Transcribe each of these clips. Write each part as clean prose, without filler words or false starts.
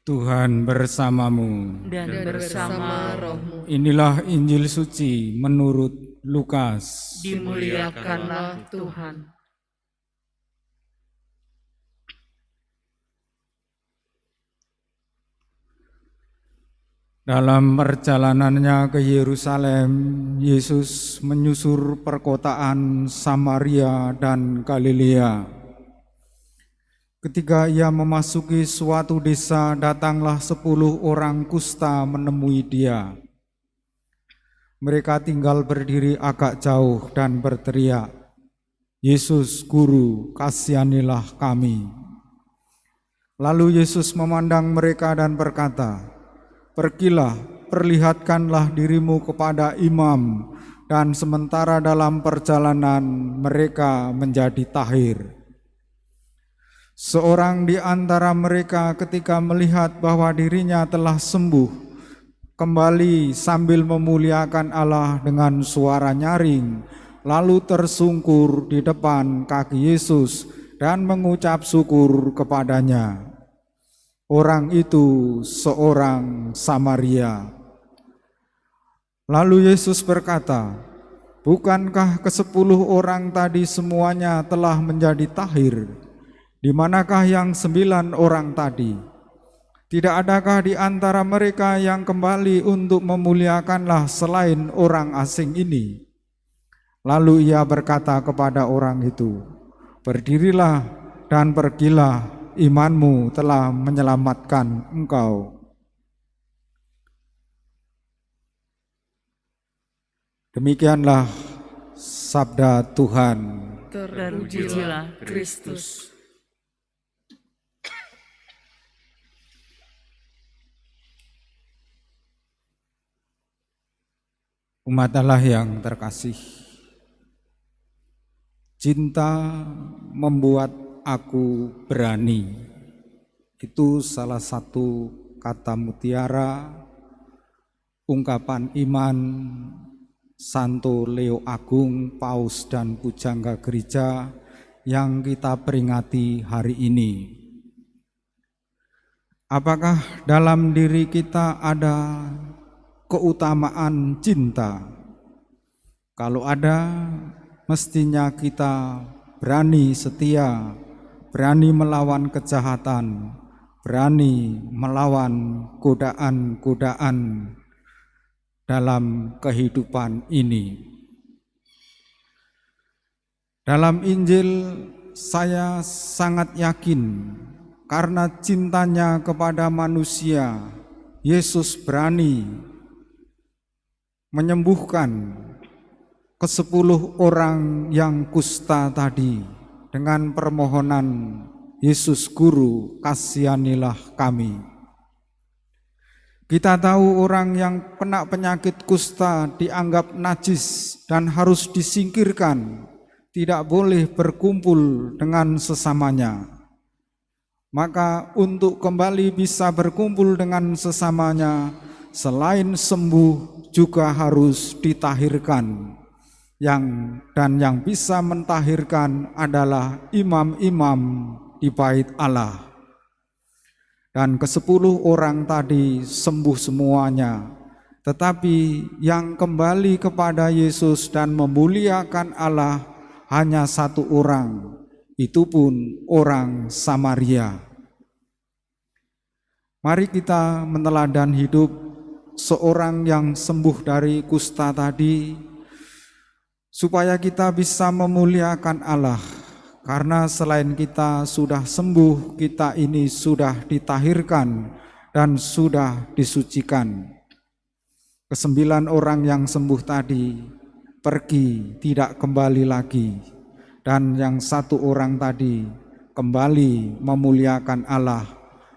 Tuhan bersamamu. Dan bersama rohmu. Inilah Injil suci menurut Lukas. Dimuliakanlah Tuhan. Dalam perjalanannya ke Yerusalem, Yesus menyusur perkotaan Samaria dan Galilea. Ketika ia memasuki suatu desa, datanglah 10 orang kusta menemui dia. Mereka tinggal berdiri agak jauh dan berteriak, "Yesus, Guru, kasihanilah kami." Lalu Yesus memandang mereka dan berkata, "Pergilah, perlihatkanlah dirimu kepada imam." Dan sementara dalam perjalanan mereka menjadi tahir. Seorang di antara mereka ketika melihat bahwa dirinya telah sembuh, kembali sambil memuliakan Allah dengan suara nyaring, lalu tersungkur di depan kaki Yesus dan mengucap syukur kepadanya. Orang itu seorang Samaria. Lalu Yesus berkata, "Bukankah ke-10 orang tadi semuanya telah menjadi tahir? Di manakah yang 9 orang tadi? Tidak adakah di antara mereka yang kembali untuk memuliakanlah selain orang asing ini?" Lalu ia berkata kepada orang itu, "Berdirilah dan pergilah, imanmu telah menyelamatkan engkau." Demikianlah sabda Tuhan. Terpujilah Kristus. Umat Allah yang terkasih, cinta membuat aku berani. Itu salah satu kata mutiara ungkapan iman Santo Leo Agung, Paus dan Pujangga Gereja yang kita peringati hari ini. Apakah dalam diri kita ada keutamaan cinta? Kalau ada, mestinya kita berani setia, berani melawan kejahatan, berani melawan godaan-godaan dalam kehidupan ini. Dalam Injil saya sangat yakin karena cintanya kepada manusia, Yesus berani menyembuhkan ke-10 orang yang kusta tadi dengan permohonan, "Yesus, Guru, kasihanilah kami." Kita tahu orang yang kena penyakit kusta dianggap najis dan harus disingkirkan, tidak boleh berkumpul dengan sesamanya. Maka untuk kembali bisa berkumpul dengan sesamanya, selain sembuh juga harus ditahirkan. Yang bisa mentahirkan adalah imam-imam di bait Allah. Dan ke-10 orang tadi sembuh semuanya. Tetapi yang kembali kepada Yesus dan memuliakan Allah hanya 1 orang, itu pun orang Samaria. Mari kita meneladan hidup seorang yang sembuh dari kusta tadi, supaya kita bisa memuliakan Allah. Karena selain kita sudah sembuh, kita ini sudah ditahirkan dan sudah disucikan. Ke-9 orang yang sembuh tadi pergi, tidak kembali lagi. Dan yang 1 orang tadi kembali memuliakan Allah.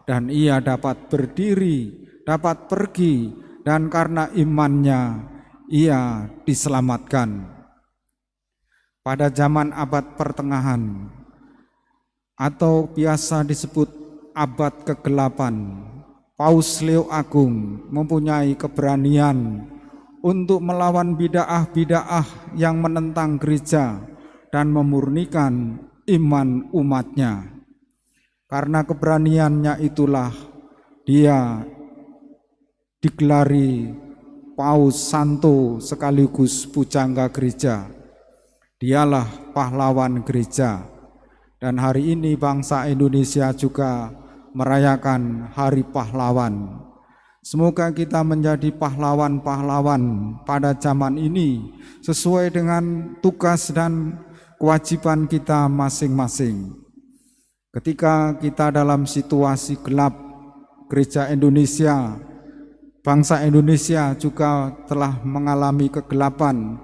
Dan ia dapat berdiri, dapat pergi, dan karena imannya ia diselamatkan. Pada zaman abad pertengahan atau biasa disebut abad kegelapan, Paus Leo Agung mempunyai keberanian untuk melawan bid'ah-bid'ah yang menentang gereja dan memurnikan iman umatnya. Karena keberaniannya itulah dia digelari Paus Santo sekaligus pujangga gereja. Dialah pahlawan gereja. Dan hari ini bangsa Indonesia juga merayakan Hari Pahlawan. Semoga kita menjadi pahlawan-pahlawan pada zaman ini sesuai dengan tugas dan kewajiban kita masing-masing. Ketika kita dalam situasi gelap, gereja Indonesia, bangsa Indonesia juga telah mengalami kegelapan,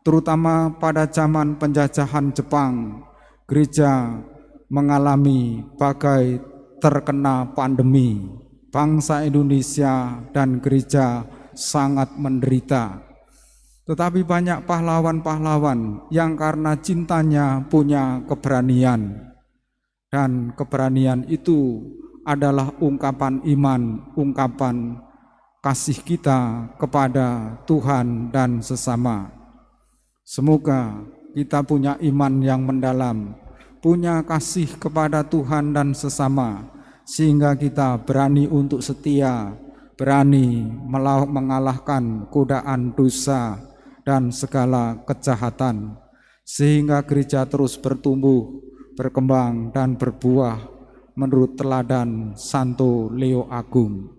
terutama pada zaman penjajahan Jepang. Gereja mengalami bagai terkena pandemi. Bangsa Indonesia dan gereja sangat menderita. Tetapi banyak pahlawan-pahlawan yang karena cintanya punya keberanian. Dan keberanian itu adalah ungkapan iman, ungkapan kasih kita kepada Tuhan dan sesama. Semoga kita punya iman yang mendalam, punya kasih kepada Tuhan dan sesama, sehingga kita berani untuk setia, berani mengalahkan godaan dosa dan segala kejahatan, sehingga gereja terus bertumbuh, berkembang dan berbuah menurut teladan Santo Leo Agung.